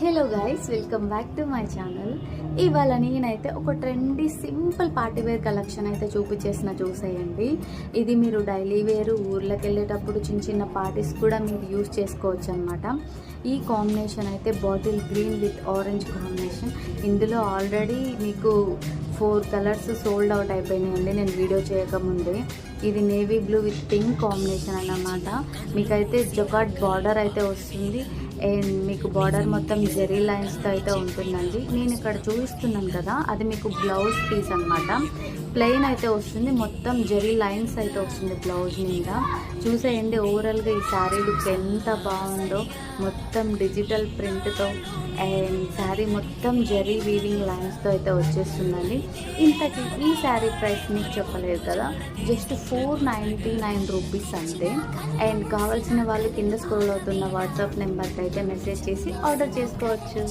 Hello guys, welcome back to my channel. ఇవాళ నేనైతే ఒక trendy simple party wear collection అయితే చూసేయండి. ఇది మీరు డైలీ వేరు ఊర్లోకి వెళ్ళేటప్పుడు చిన్న చిన్న పార్టీస్ కూడా మీరు యూజ్ చేసుకోవచ్చు అనమాట. ఈ కాంబినేషన్ అయితే bottle green with orange combination. ఇందులో ఆల్రెడీ మీకు 4 కలర్స్ సోల్డ్ అవుట్ అయిపోయినాయండి నేను వీడియో చేయకముందే. ఇది navy blue with pink combination అన్నమాట. మీకైతే జొకాట్ బార్డర్ అయితే వస్తుంది అండ్ మీకు బార్డర్ మొత్తం జెరీ లైన్స్తో అయితే ఉంటుందండి. నేను ఇక్కడ చూపిస్తున్నాను కదా, అది మీకు బ్లౌజ్ పీస్ అనమాట. ప్లెయిన్ అయితే వస్తుంది, మొత్తం జెరీ లైన్స్ అయితే వస్తుంది బ్లౌజ్ మీద. చూసేయండి ఓవరాల్గా ఈ శారీ లుక్ ఎంత బాగుందో. మొత్తం డిజిటల్ ప్రింట్తో అండ్ శారీ మొత్తం జెరీ వీవింగ్ లైన్స్తో అయితే వచ్చేస్తుందండి. ఇంతకీ ఈ శారీ ప్రైస్ మీకు చెప్పలేదు కదా, జస్ట్ 499 రూపీస్ అంతే. అండ్ కావాల్సిన వాళ్ళు కింద స్క్రోల్ అవుతున్న వాట్సాప్ నెంబర్కి అయితే మెసేజ్ చేసి ఆర్డర్ చేసుకోవచ్చు.